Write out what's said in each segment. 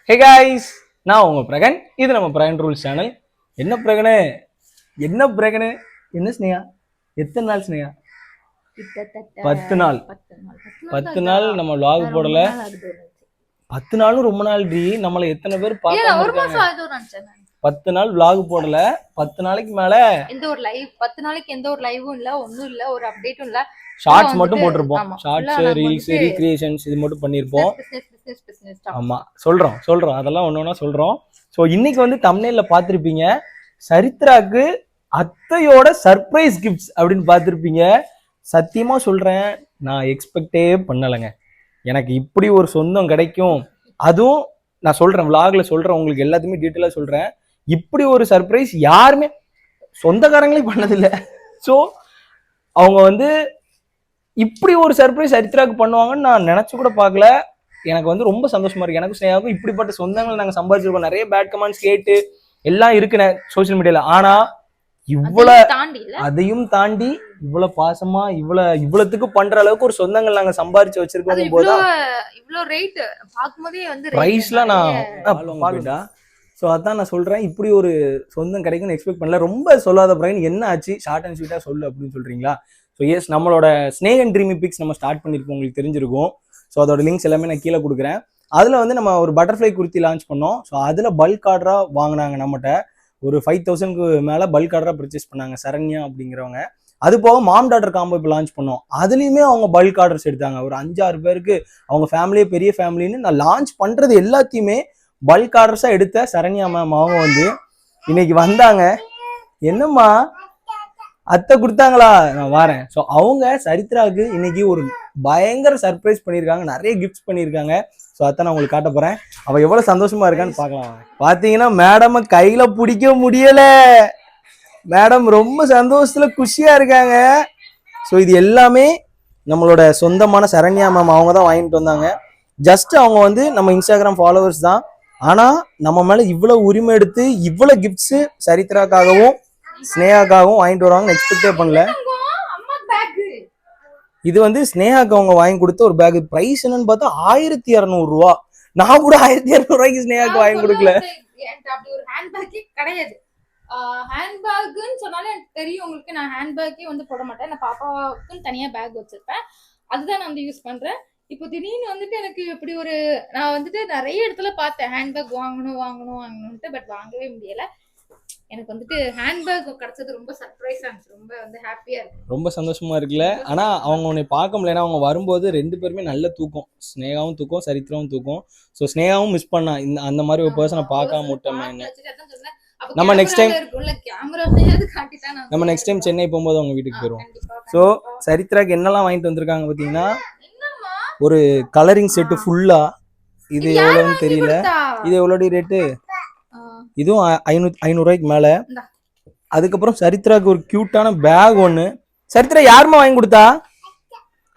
Hey guys, நான் உங்க பிரகன். இது நம்ம பிரகன் ரூல்ஸ் சேனல். என்ன பிரகனு என்ன ஸ்னேகா? எத்தனை நாள் ஸ்னேகா? 10 நாள். 10 நாள் நம்ம vlog போடல. 10 நாளும் ரொம்ப நாள் டி. நம்மள எத்தனை பேர் பார்த்தாங்க? 10 நாள் vlog போடல. 10 நாளைக்கு மேல எந்த ஒரு லைவ் 10 நாளைக்கு எந்த ஒரு லைவும் இல்ல, ஒண்ணும் இல்ல, ஒரு அப்டேட்டும் இல்ல. ஷார்ட்ஸ் மட்டும் போட்டிருப்போம். ஷார்ட்ஸ், ரீல்ஸ், ரீக்ரியேஷன்ஸ் இது மட்டும் பண்ணிருப்போம். ஆமா, சொல்றோம் அதெல்லாம் ஒண்ணா சொல்றோம். ஸோ இன்னைக்கு வந்து தம்ப்நெயில்ல பார்த்திருப்பீங்க, சரித்ராக்கு அத்தையோட சர்ப்ரைஸ் கிஃப்ட்ஸ் அப்படின்னு பார்த்திருப்பீங்க. சத்தியமா சொல்றேன், நான் எக்ஸ்பெக்டே பண்ணலைங்க. எனக்கு இப்படி ஒரு சொந்தம் கிடைக்கும், அதுவும் நான் சொல்றேன் vlogல சொல்றேன், உங்களுக்கு எல்லாத்தையுமே டீட்டெயிலா சொல்றேன். இப்படி ஒரு சர்ப்ரைஸ் யாருமே சொந்தக்காரங்களே பண்ணதில்லை. ஸோ அவங்க வந்து இப்படி ஒரு சர்ப்ரைஸ் சரித்ராக்கு பண்ணுவாங்கன்னு நான் நினைச்சு கூட பார்க்கல. எனக்கு வந்து ரொம்ப சந்தோஷமா இருக்கு. எனக்கு ஸ்னேகாவுக்கும் இப்படிப்பட்ட சொந்தங்கள் நாங்கள் சம்பாதிச்சிருக்கோம். நிறைய பேட் கமெண்ட்ஸ் கேட்டு எல்லாம் இருக்கு சோசியல் மீடியால. ஆனா அதையும் தாண்டி இவ்வளவு பாசமா இவ்வளவுக்கு பண்ற அளவுக்கு ஒரு சொந்தங்கள் நாங்க சம்பாதிச்சு வச்சிருக்கோம் போது இவ்வளவு ரேட் பாக்கும்போதே வந்து பிரைஸ்ல நான் ஸோ அதான் நான் சொல்றேன், இப்படி ஒரு சொந்தம் கிடைக்கும்னு எக்ஸ்பெக்ட் பண்ணல. ரொம்ப சொல்லாத பிரைன், என்ன ஆச்சு, ஷார்ட் அண்ட் ஸ்வீட்டா சொல்லு அப்படின்னு சொல்றீங்களா? ஸோ எஸ், நம்மளோட ஸ்னேக் அண்ட் ட்ரீமி பிக்ஸ் நம்ம ஸ்டார்ட் பண்ணியிருக்கோம், உங்களுக்கு தெரிஞ்சிருக்கும். ஸோ அதோட லிங்க்ஸ் எல்லாமே நான் கீழே கொடுக்குறேன். அதில் வந்து நம்ம ஒரு பட்டர்ஃப்ளை குர்த்தி லான்ச் பண்ணோம். ஸோ அதில் பல்க் ஆர்டராக வாங்கினாங்க நம்மகிட்ட. ஒரு 5000க்கு மேலே பல்க் ஆர்டராக பர்ச்சேஸ் பண்ணாங்க சரண்யா அப்படிங்கிறவங்க. அது போக மாம் டாட்டர் காம்போ இப்போ லான்ச் பண்ணோம். அதுலேயுமே அவங்க பல்க் ஆர்டர்ஸ் எடுத்தாங்க. ஒரு 5-6 பேருக்கு, அவங்க ஃபேமிலியே பெரிய ஃபேமிலின்னு நான் லான்ச் பண்ணுறது எல்லாத்தையுமே பல்க் ஆர்டர்ஸாக எடுத்த சரண்யா மேம் அவங்க வந்து இன்னைக்கு வந்தாங்க. என்னம்மா அத்தை கொடுத்தாங்களா, நான் வரேன். ஸோ அவங்க சரித்ராவுக்கு இன்னைக்கு ஒரு பயங்கர சர்ப்ரைஸ் பண்ணியிருக்காங்க, நிறைய கிஃப்ட்ஸ் பண்ணியிருக்காங்க. ஸோ அத்தை நான் உங்களுக்கு காட்ட போறேன். அவ எவ்வளவு சந்தோஷமா இருக்கான்னு பார்க்கலாம். பார்த்தீங்கன்னா மேடம் கையில பிடிக்க முடியல. மேடம் ரொம்ப சந்தோஷத்துல குஷியா இருக்காங்க. ஸோ இது எல்லாமே நம்மளோட சொந்தமான சரண்யா மேம் அவங்க தான் வாங்கிட்டு வந்தாங்க. ஜஸ்ட் அவங்க வந்து நம்ம இன்ஸ்டாகிராம் ஃபாலோவர்ஸ் தான். ஆனா நம்ம மேல இவ்வளவு உரிமை எடுத்து இவ்வளவு கிஃப்ட்ஸ் சரித்ராக்காகவும் ஸ்னேகாக்காகவும் வாங்கிட்டு வருவாங்க எக்ஸ்பெக்டே பண்ணல. இது வந்து ஸ்னேகாக்கு அவங்க வாங்கி கொடுத்த ஒரு பேக். பிரைஸ் என்னன்னு பார்த்தா 1200 ரூபா. நான் கூட 1200 ரூபாய்க்கு ஸ்னேகாக்கு வாங்கி கொடுக்கல. ஒரு ஹேண்ட்பேக்கே கிடையாது. ஹேண்ட்பேக்னு சொன்னாலே எனக்கு தெரியும் உங்களுக்கு. நான் ஹேண்ட்பேக்கே வந்து போட மாட்டேன். நான் பாப்பாவுக்குன்னு தனியா பேக் வச்சிருப்பேன், அதுதான் நான் வந்து யூஸ் பண்றேன். இப்போ திடீர்னு வந்துட்டு எனக்கு இப்படி ஒரு, நான் வந்துட்டு நிறைய இடத்துல பார்த்தேன் ஹேண்ட்பேக் வாங்கணும்ட்டு, பட் வாங்கவே முடியல. எனக்கு வந்துட்டு ஹேண்ட்பேக் கிடைச்சது ரொம்ப சர்ப்ரைஸா இருந்துச்சு. ரொம்ப வந்து ஹாப்பியா இருக்கு, ரொம்ப சந்தோஷமா இருக்குல்ல. ஆனா அவங்க உன்னை பார்க்க முடியல. அவங்க வரும்போது 2 பேருமே நல்ல தூக்கம், ஸ்னேகாவும் தூக்கம், சரித்ராவும் தூக்கம். ஸோ ஸ்னேகாவும் மிஸ் பண்ணா, அந்த மாதிரி ஒரு பர்சனை பார்க்காம விட்டோமே. நம்ம நெக்ஸ்ட் டைம் சென்னை போகும்போது அவங்க வீட்டுக்கு போயிடுவோம். ஸோ சரித்ராக்கு என்னெல்லாம் வாங்கிட்டு வந்திருக்காங்க பார்த்தீங்கன்னா, ஒரு கலரிங் செட்டு ஃபுல்லா. இது எவ்வளவுன்னு தெரியல. இது எவ்வளோடி ரேட்டு? இதுவும் 500 ரூபாய்க்கு மேல. அதுக்கப்புறம் சரித்ராக்கு ஒரு கியூட்டான பேக் ஒண்ணு. சரித்ரா யாருமா வாங்கி கொடுத்தா?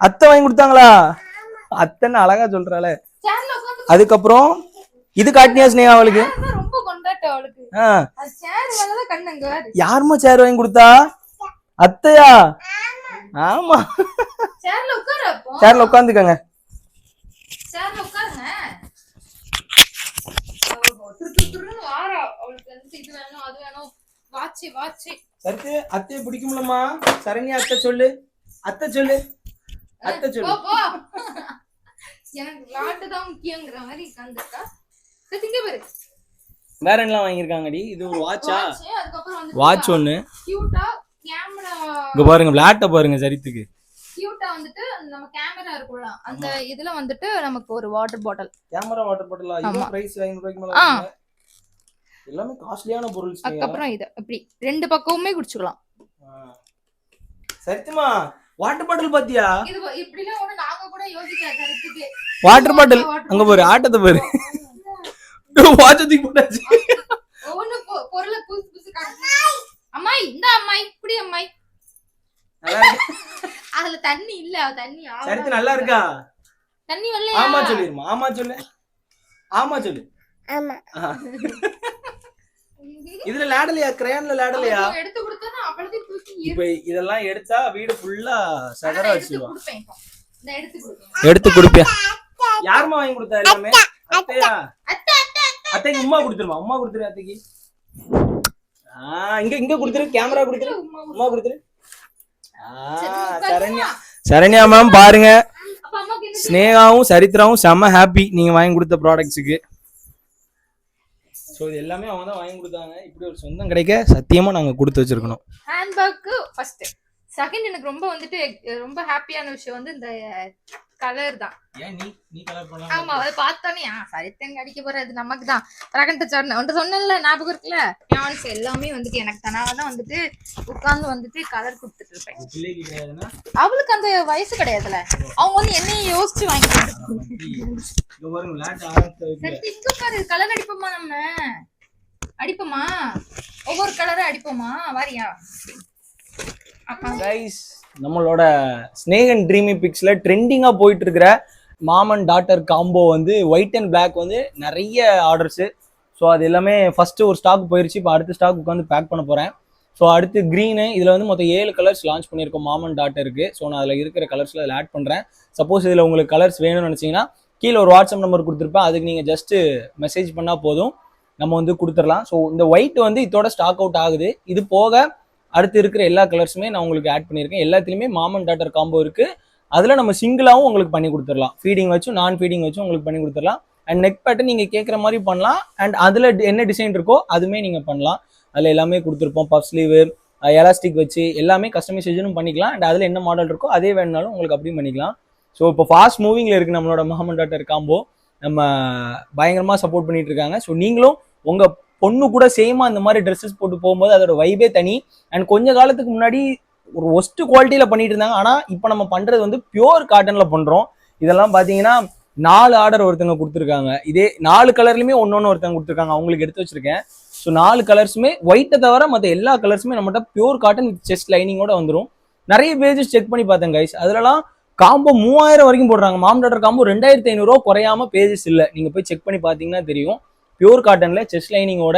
அத்தை வாங்கி கொடுத்தாங்களா? அத்தைன்னு அழகா சொல்றாளே. அதுக்கப்புறம் இது காட்டினியா ஸ்னேகா அவளுக்கு? யாருமா சேர் வாங்கி கொடுத்தா? அத்தையா? ஆமா, சேர்ல உட்காந்துக்கங்க. அத்தையை பிடிக்கும்லமா? சரண்யா அத்தை சொல்லு, அத்தை சொல்லு, அத்தை சொல்லு. எனக்கு விளையாட்டு தான் முக்கியங்கிற மாதிரி உட்கார்ந்துட்டா. வேற என்ன வாங்கிருக்காங்கடி? இது ஒரு வாட்சா? வாட்ச் ஒண்ணு கியூட்டா. கேமரா இங்க பாருங்க, விளையாட்ட பாருங்க. சரித்துக்கு கியூட்டா வந்துட்டு நம்ம கேமரா இருக்கும்ல, அந்த இதுல வந்துட்டு நமக்கு ஒரு வாட்டர் பாட்டில். கேமரா வாட்டர் பாட்டிலா? இது பிரைஸ் 500 ரூபாய்க்கு மேல. எல்லாமே காஸ்ட்லியான பொருள்ஸ். அதுக்கப்புறம் இது இப்படி 2 பக்கமுமே குடிச்சுக்கலாம். சரித்துமா வாட்டர் பாட்டில் பாத்தியா? இது இப்படிலாம் ஒண்ணு நாங்க கூட யோசிச்சா சரித்துக்கு. வாட்டர் பாட்டில் அங்க பாரு, ஆட்டத்தை பாரு. வாட்சத்துக்கு போட்டாச்சு. ஒவ்வொரு பொருள புதுசு காட்டு. அம்மாய் இந்த அம்மாய் இப்படி அம்மாய். அதுல தண்ணி இல்ல, தண்ணி சரித்து நல்லா இருக்கா? தண்ணி வரலையா? ஆமா சொல்லிருமா. ஆமா சொல்லு, ஆமா சொல்லு. ஆமா. இதுல லாடலையா? கிரேயான்ல லாடலையா? எடுத்து கொடுத்தா அவளுக்கு தூக்கி. இப்போ இதெல்லாம் எடுத்தா வீடு ஃபுல்லா சகர வச்சிடுவா. இந்த எடுத்து கொடுங்க. எடுத்து கொடுப்பியா? யாருமா வாங்கி கொடுத்தா எல்லாமே? அத்தையா? அத்தை அத்தை அத்தைக்கு உமா கொடுத்துருமா, உமா கொடுத்துரு அத்தைக்கு. இங்க கொடுத்துரு, கேமரா கொடுத்துரு, உமா கொடுத்துரு. சரண்யா, சரண்யா மேம் பாருங்க, ஸ்னேகாவும் சரித்ராவும் செம்ம ஹாப்பி நீங்க வாங்கி கொடுத்த ப்ராடக்ட்ஸுக்கு. ஸோ இது எல்லாமே அவங்க தான் வாங்கி கொடுத்தாங்க. இப்படி ஒரு சொந்தம் கிடைக்க சத்தியமா நாங்க கொடுத்து வச்சிருக்கணும். Handbag first. செகண்ட் எனக்கு ரொம்ப வந்துட்டு ரொம்ப ஹாப்பியான விஷயம் வந்து இந்த கலர் தான். ஏன் நீ கலர் பண்ணலாம்? ஆமா, அதை பார்த்தோன்னே சரித்தங்க அடிக்க போறது நமக்கு தான் பிரகண்ட சொன்ன சொன்னல ஞாபகம் இருக்குல்ல, யான்ஸ் எல்லாமே வந்துட்டு எனக்கு தான் வந்துட்டு உட்கார்ந்து வந்துட்டு கலர் கொடுத்துட்டு இருப்பேன். அவளுக்கு அந்த வயசு கிடையாதுல, அவங்க வந்து என்னையும் யோசிச்சு வாங்கி கலர் அடிப்போமா, நம்ம அடிப்போமா, ஒவ்வொரு கலரும் அடிப்போமா, வாரியா? கைஸ், நம்மளோட ஸ்னேக் அண்ட் ட்ரீமி பிக்ஸ்ல ட்ரெண்டிங்கா போயிட்டு இருக்கிற மாம் அண்ட் டாட்டர் காம்போ வந்து ஒயிட் அண்ட் பிளாக் வந்து நிறைய ஆர்டர்ஸ். ஸோ அது எல்லாமே ஃபர்ஸ்ட் ஒரு ஸ்டாக் போயிருச்சு. இப்போ அடுத்த ஸ்டாக் உட்காந்து பேக் பண்ண போறேன். ஸோ அடுத்து க்ரீனு, இதில் வந்து மொத்தம் 7 கலர்ஸ் லான்ச் பண்ணியிருக்கோம் மாம் அண்ட் டாட்டருக்கு. ஸோ நான் அதில் இருக்கிற கலர்ஸில் அதில் ஆட் பண்ணுறேன். சப்போஸ் இதில் உங்களுக்கு கலர்ஸ் வேணும்னு நினச்சிங்கன்னா கீழே ஒரு வாட்ஸ்அப் நம்பர் கொடுத்துருப்பேன், அதுக்கு நீங்கள் ஜஸ்ட்டு மெசேஜ் பண்ணால் போதும், நம்ம வந்து கொடுத்துடலாம். ஸோ இந்த ஒயிட் வந்து இதோட ஸ்டாக் அவுட் ஆகுது. இது போக அடுத்து இருக்கிற எல்லா கலர்ஸுமே நான் உங்களுக்கு ஆட் பண்ணியிருக்கேன். எல்லாத்துலேயுமே மாம் அண்ட் டாட்டர் காம்போ இருக்குது. அதில் நம்ம சிங்கிளாகவும் உங்களுக்கு பண்ணி கொடுத்துடலாம், ஃபீடிங் வச்சும் நான் ஃபீடிங் வச்சும் உங்களுக்கு பண்ணி கொடுத்துடலாம். அண்ட் நெக் பேட்டர்ன் நீங்கள் கேட்குற மாதிரி பண்ணலாம். அண்ட் அதில் என்ன டிசைன் இருக்கோ அதுவுமே நீங்கள் பண்ணலாம். அதில் எல்லாமே கொடுத்துருப்போம், பஃப் ஸ்லீவு, எலாஸ்டிக் வச்சு எல்லாமே கஸ்டமைசேஷனும் பண்ணிக்கலாம். அண்ட் அதில் என்ன மாடல் இருக்கோ அதே வேணுனாலும் உங்களுக்கு அப்படியும் பண்ணிக்கலாம். ஸோ இப்போ ஃபாஸ்ட் மூவிங்கில் இருக்குது நம்மளோட மாம் அண்ட் டாட்டர் காம்போ. நம்ம பயங்கரமாக சப்போர்ட் பண்ணிட்டு இருக்காங்க. ஸோ நீங்களும் உங்கள் பொண்ணு கூட சேமா இந்த மாதிரி ட்ரெஸ்ஸஸ் போட்டு போகும்போது அதோட வைபே தனி. அண்ட் கொஞ்ச காலத்துக்கு முன்னாடி ஒரு ஒஸ்ட் குவாலிட்டியில பண்ணிட்டு இருந்தாங்க. ஆனா இப்போ நம்ம பண்றது வந்து பியூர் காட்டன்ல பண்றோம். இதெல்லாம் பாத்தீங்கன்னா 4 ஆர்டர் ஒருத்தவங்க கொடுத்துருக்காங்க. இதே 4 கலர்லயுமே ஒன்னொன்னு ஒருத்தவங்க கொடுத்துருக்காங்க, அவங்களுக்கு எடுத்து வச்சிருக்கேன். ஸோ 4 கலர்ஸுமே ஒயிட்டை தவிர மற்ற எல்லா கலர்ஸுமே நம்மகிட்ட பியூர் காட்டன் வித் செஸ்ட் லைனிங்கோட வந்துடும். நிறைய பேஜஸ் செக் பண்ணி பார்த்தேன் கைஸ், அதுலலாம் காம்போ 3000 வரைக்கும் போடுறாங்க. மாம் டாட்டர் காம்போ 2500 ரூபா குறையாம பேஜஸ் இல்லை. நீங்க போய் செக் பண்ணி பார்த்தீங்கன்னா தெரியும். பியூர் காட்டன்ல செஸ்ட் லைனிங்கோட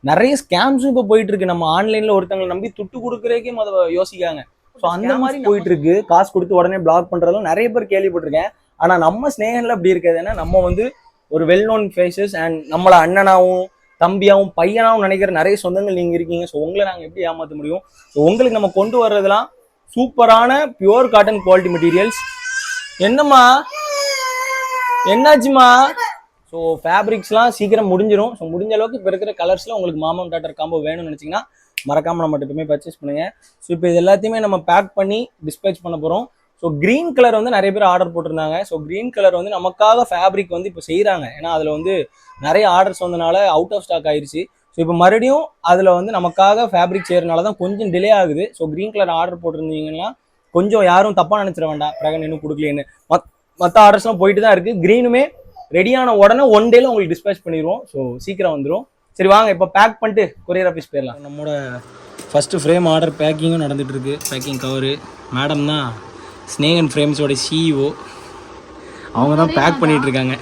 நிறைய ஸ்கேம்ஸும் இப்போ போயிட்டு இருக்கு. நம்ம ஆன்லைன்ல ஒருத்தங்களை நம்பி துட்டு கொடுக்குறதுக்கே யோசிக்காங்க. ஸோ அந்த மாதிரி போயிட்டு இருக்கு. காசு கொடுத்து உடனே பிளாக் பண்றதும் நிறைய பேர் கேள்விப்பட்டிருக்கேன். ஆனா நம்ம ஸ்னேகன்ல அப்படி இருக்காதுன்னா, நம்ம வந்து ஒரு வெல் நோன் ஃபேஸஸ் அண்ட் நம்மள அண்ணனாவும் தம்பியாவும் பையனாவும் நினைக்கிற நிறைய சொந்தங்கள் நீங்க இருக்கீங்க. ஸோ உங்களை நாங்கள் எப்படி ஏமாற்ற முடியும்? ஸோ உங்களுக்கு நம்ம கொண்டு வர்றதுலாம் சூப்பரான பியூர் காட்டன் குவாலிட்டி மெட்டீரியல்ஸ். என்னம்மா என்னாச்சுமா? ஸோ ஃபேப்ரிக்ஸ்லாம் சீக்கிரம் முடிஞ்சிடும். ஸோ முடிஞ்ச அளவுக்கு இப்போ இருக்கிற கலர்ஸில் உங்களுக்கு மாம் அண்ட் டாட்டர் காம்போ வேணும்னு நினச்சிங்கன்னா மறக்காமல் நம்ம எப்பவுமே பர்ச்சேஸ் பண்ணுங்கள். ஸோ இப்போ இது எல்லாத்தையுமே நம்ம பேக் பண்ணி டிஸ்பேச் பண்ண போகிறோம். ஸோ க்ரீன் கலர் வந்து நிறைய பேர் ஆர்டர் போட்டிருந்தாங்க. ஸோ க்ரீன் கலர் வந்து நமக்காக ஃபேப்ரிக் வந்து இப்போ செய்கிறாங்க. ஏன்னா அதில் வந்து நிறைய ஆர்டர்ஸ் வந்தனால அவுட் ஆஃப் ஸ்டாக் ஆயிடுச்சு. ஸோ இப்போ மறுபடியும் அதில் வந்து நமக்காக ஃபேப்ரிக் செய்கிறனால தான் கொஞ்சம் டிலே ஆகுது. ஸோ க்ரீன் கலர் ஆர்டர் போட்டிருந்தீங்கன்னா கொஞ்சம் யாரும் தப்பாக நினச்சிட வேண்டாம், பிரகன் இன்னும் கொடுக்கலேன்னு. மற்ற ஆர்டர்ஸ்லாம் போயிட்டு தான் இருக்குது. க்ரீனுமே ரெடியான உடனே 1 டேல உங்களுக்கு டிஸ்பேச் பண்ணிடுவோம். ஸோ சீக்கிரம் வந்துடும். சரி வாங்க இப்போ பேக் பண்ணிட்டு கொரியர் ஆஃபீஸ் போயிடலாம். நம்மளோட ஃபர்ஸ்ட் ஃப்ரேம் ஆர்டர் பேக்கிங்கும் நடந்துட்டு இருக்கு. பேக்கிங் கவரு மேடம் தான் ஸ்னேக் அண்ட் ஃப்ரேம்ஸோட சிஇஓ, அவங்க தான் பேக் பண்ணிட்டு இருக்காங்க.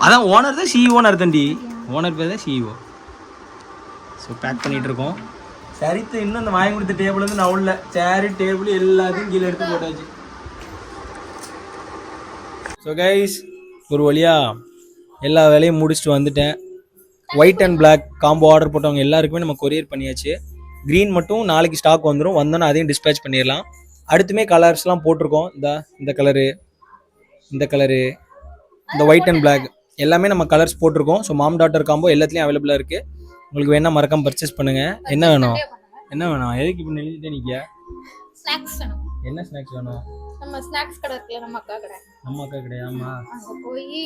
அதான் ஓனர் தான் சிஇஓன்னு அர்த்தண்டி, ஓனர் பேர் தான் சிஇஓ. ஸோ பேக் பண்ணிட்டு இருக்கோம். சரித்து இன்னும் இந்த வாங்கி கொடுத்த டேபிள் வந்து நான் உள்ள சேரு டேபிள் எல்லாத்தையும் கீழே எடுத்து போட்டாச்சு. ஸோ கைஸ், ஒரு வழியா எல்லா வேலையும் முடிச்சுட்டு வந்துட்டேன். White and black combo order போட்டவங்க எல்லாருக்குமே நம்ம கொரியர் பண்ணியாச்சு. க்ரீன் மட்டும் நாளைக்கு ஸ்டாக் வந்துடும், வந்தோன்னா அதையும் டிஸ்பேச் பண்ணிடலாம். அடுத்துமே கலர்ஸ்லாம் போட்டிருக்கோம். இந்த கலரு, இந்த கலரு, இந்த ஒயிட் அண்ட் பிளாக் எல்லாமே நம்ம கலர்ஸ் போட்டிருக்கோம். ஸோ மாம் டாட்டர் காம்போ எல்லாத்துலேயும் அவைலபிளாக இருக்குது. உங்களுக்கு வேணா மறக்காம பர்ச்சேஸ் பண்ணுங்கள். என்ன வேணும் என்ன வேணும் எதுக்கு இப்போ எழுதிட்டே நிற்க? ஸ்நாக்ஸ் வேணும். என்ன ஸ்நாக்ஸ் வேணும்? நம்ம ஸ்நாக்ஸ் கடை இருக்குல்ல, நம்ம அக்கா கடை. நம்ம அக்கா கடை? ஆமா, அங்க போய்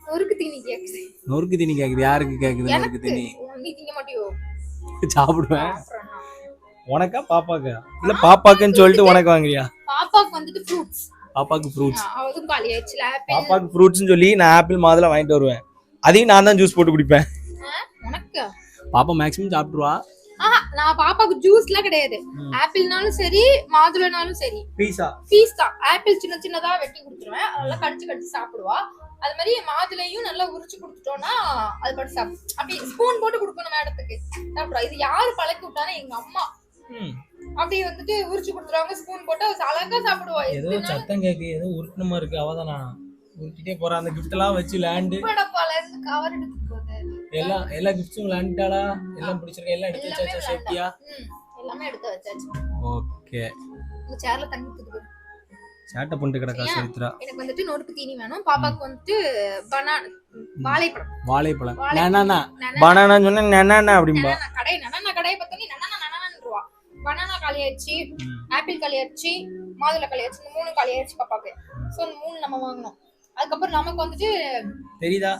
நொறுக்கு தீனி கேக்குது. நொறுக்கு தீனி கேக்குது? யாருக்கு கேக்குது நொறுக்கு தீனி? நீ திங்க மாட்டியோ? சாப்பிடுவேன். உனக்கா பாப்பாக்கா? இல்ல பாப்பாக்குன்னு சொல்லிட்டு உனக்கு வாங்குறியா? பாப்பாக்கு வந்துட்டு ஃப்ரூட்ஸ். பாப்பாக்கு ஃப்ரூட்ஸ். அதுவும் காலி ஆயிடுச்சு. ஆப்பிள். பாப்பாக்கு ஃப்ரூட்ஸ்னு சொல்லி நான் ஆப்பிள் மாதுளை வாங்கிட்டு வருவேன். அதையும் நான் தான் ஜூஸ் போட்டு குடிப்பேன். உனக்கு பாப்பா மேக்ஸிமம் சாப்பிட்டுருவா. நான் பாப்பாக்கு ஜூஸ்லாம் கிடையாது. ஆப்பிள்னாலும் சரி மாதுளைனாலும் சரி பீஸ் தான். ஆப்பிள் சின்ன சின்னதா வெட்டி கொடுத்துருவேன், அதெல்லாம் கடிச்சு கடிச்சு சாப்பிடுவா. அது மாதிரி மாதுளையும் நல்லா உரிச்சு கொடுத்துட்டோம்னா அது படி சாப்பிடும். அப்படி ஸ்பூன் போட்டு கொடுக்கணும் மேடத்துக்கு, சாப்பிடுவா. இது யாரு பழக்கி விட்டானா? எங்க அம்மா. அப்படியே வந்துட்டு உரிச்சு கொடுத்துருவாங்க, ஸ்பூன் போட்டு அழகா சாப்பிடுவா. ஏதோ சத்தம் கேக்கு, ஏதோ உருட்டமா இருக்கு. அவதானா உருட்டிட்டே போறா அந்த கிஃப்ட் எல்லாம் வச்சு லேண்டு டப்பால இருந்து கவர் எடுத்துட்டு போகுது. எல்லா கிஃப்ட்ஸும் லேண்டாளா எல்லாம் பிடிச்சிருக்க எல்லாம் எடுத்து எல்லாமே வச்சாச்சா சேஃப்டியா? எல்லாமே எடுத்து வச்சாச்சு. ஓகே. இந்த சேர்ல தண்ணி ஊத்துது. சேட்டை பண்ணிட்டு கிடக்கா சரித்ரா. எனக்கு வந்துட்டு நொறுக்கு தீனி வேணும். பாப்பாக்கு வந்துட்டு வாழைப்பழம் நானா பனானா சொன்னா நானா அப்படிம்பா. கடை பத்தி நனான்றுவா. பனானா காலியாச்சு, ஆப்பிள் காலியாச்சு, மாதுளை காலியாச்சு, இந்த 3 காலியாச்சு பாப்பாக்கு. சோ இந்த 3 நம்ம வாங்கணும். அதுக்கப்புறம் நமக்கு வந்துட்டு தெரியுதா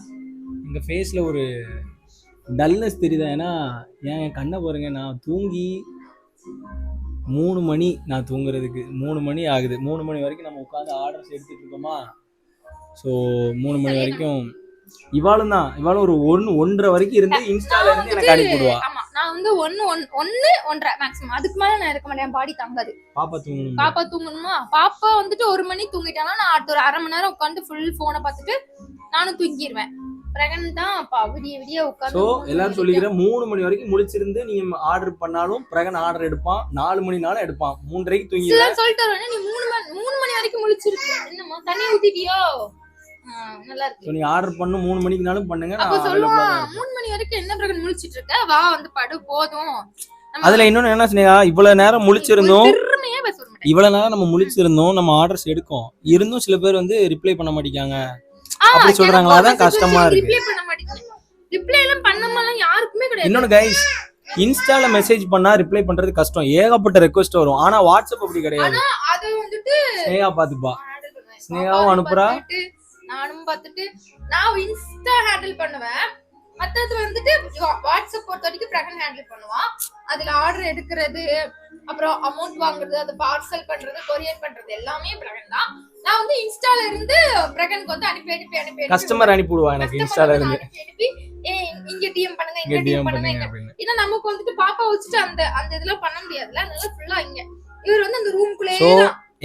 எங்க ஃபேஸ்ல ஒரு டல்னஸ் தெரியுதா? ஏன்னா என் கண்ணை பாருங்க, நான் தூங்கி 3 மணி, நான் தூங்குறதுக்கு 3 மணி ஆகுது. 3 மணி வரைக்கும் நம்ம உட்காந்து ஆர்டர்ஸ் எடுத்துட்டு இருக்கோமா. ஸோ 3 மணி வரைக்கும் இவாளும் ஒரு 1-1:30 வரைக்கும் இருந்து இன்ஸ்டால இருந்து எனக்கு அனுப்பி விடுவா. ஆமா நான் வந்து 1-1:30 மேக்ஸிமம், அதுக்கு மேல நான் இருக்க மாட்டேன். பாடி தாங்காது. பாப்பா தூங்கணுமா. பாப்பா வந்துட்டு 1 மணி தூங்கிட்டானா நான் அடுத்த ஒரு 1/2 மணி நேரம் உட்காந்து ஃபுல் போனை பார்த்துட்டு நானும் தூங்கிடுவேன். பிரகன் தான் விடிய உட்காந்து. ஸோ எல்லாரும் சொல்லிக்கிறேன் 3 மணி வரைக்கும் முழிச்சிருந்து நீங்க ஆர்டர் பண்ணாலும் பிரகன் ஆர்டர் எடுப்பான். 4 மணினாலும் எடுப்பான். 3:30க்கு தூங்கிடுவேன். சொல்லிட்டு நீ 3 மணி வரைக்கும் முழிச்சிருக்க. என்னம்மா தண்ணி ஊத்திட்டியோ? நல்லா இருக்கு. நீ ஆர்டர் பண்ணு 3 மணிக்குனாலும் பண்ணுங்க. அப்ப சொல்லுவான் 3 மணி வரைக்கும் என்ன பிரகன் முழிச்சிட்டு இருக்க, வா வந்து படு போதும். அதுல இன்னொன்னு என்ன ஸ்னேகா, இவ்வளவு நேரம் முழிச்சிருந்தோம், இவ்வளவு நேரம் நம்ம முழிச்சிருந்தோம், நம்ம ஆர்டர்ஸ் எடுக்கும் இருந்தும் சில பேர் வந்து ரிப்ளை பண்ண மாட்டேங்காங்க அப்படி சொல்றாங்களா. அதான் கஷ்டமா இருக்கு. ரிப்ளை எல்லாம் பண்ணமாலாம் யாருக்குமே கிடையாது. இன்னொன்னு கைஸ், இன்ஸ்டால மெசேஜ் பண்ணா ரிப்ளை பண்றது கஷ்டம், ஏகப்பட்ட ரெக்வெஸ்ட் வரும். ஆனா வாட்ஸ்அப் அப்படி கிடையாது. அது வந்துட்டு ஸ்னேகா பாத்துப்பா, ஸ்னேகாவும் அனுப்புறா, நானும் பார்த்துட்டு நான் இன்ஸ்டா ஹேண்டில் பண்ணுவேன். மத்தது வந்துட்டு வாட்ஸ்அப் பொறுத்த வரைக்கும் பிரகன் ஹேண்டில் பண்ணுவான். அதுல ஆர்டர் எடுக்கிறது, அப்புறம் அமௌண்ட் வாங்குறது, அது பார்சல் பண்றது, கொரியர் பண்றது எல்லாமே பிரகன் தான். நான் வந்து இன்ஸ்டால இருந்து பிரகனுக்கு வந்து அனுப்பி கஸ்டமர் அனுப்பி விடுவா எனக்கு இன்ஸ்டால இருந்து. இங்க டிஎம் பண்ணுங்க, இங்க டிஎம் பண்ணுங்க. ஏன்னா நமக்கு வந்துட்டு பாப்பா வச்சுட்டு அந்த இதெல்லாம் பண்ண முடியாதுல. அதனால ஃபுல்லா இங்க இவர் வந்து அந்த ரூம்குள்ளேயே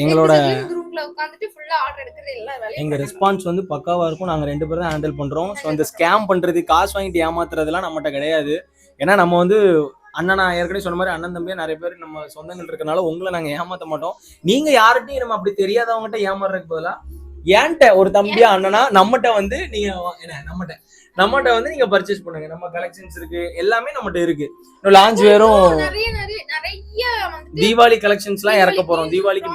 எங்களோட ரூம்ல உட்கார்ந்துட்டு ஃபுல்லா ஆர்டர் எடுக்கிறது எல்லா வேலையும். எங்க ரெஸ்பான்ஸ் வந்து பக்காவா இருக்கும். நாங்க 2 பேரும் தான் ஹேண்டில் பண்றோம். ஸோ அந்த ஸ்கேம் பண்றது, காசு வாங்கிட்டு ஏமாத்துறதுலாம் நம்மகிட்ட கிடையாது. ஏன்னா நம்ம வந்து அண்ணன், நான் ஏற்கனவே சொன்ன மாதிரி அண்ணன் தம்பியா நிறைய பேர் நம்ம சொந்தங்கள் இருக்கனால உங்களை நாங்க ஏமாத்த மாட்டோம். நீங்க யார்கிட்டையும் நம்ம அப்படி தெரியாதவங்ககிட்ட ஏமாறுறதுக்கு பதிலா ஏன்ட்ட ஒரு தம்பியா அண்ணனா நம்மகிட்ட வந்து நீங்க நம்மகிட்ட வந்து நீங்க பர்ச்சேஸ் பண்ணுங்க. நம்ம கலெக்ஷன்ஸ் இருக்கு, எல்லாமே நம்மகிட்ட இருக்கு. இன்னும் லான்ச் வேறும் நிறைய தீபாவளி கலெக்ஷன்ஸ் எல்லாம் இறக்க போறோம். தீபாவளிக்கு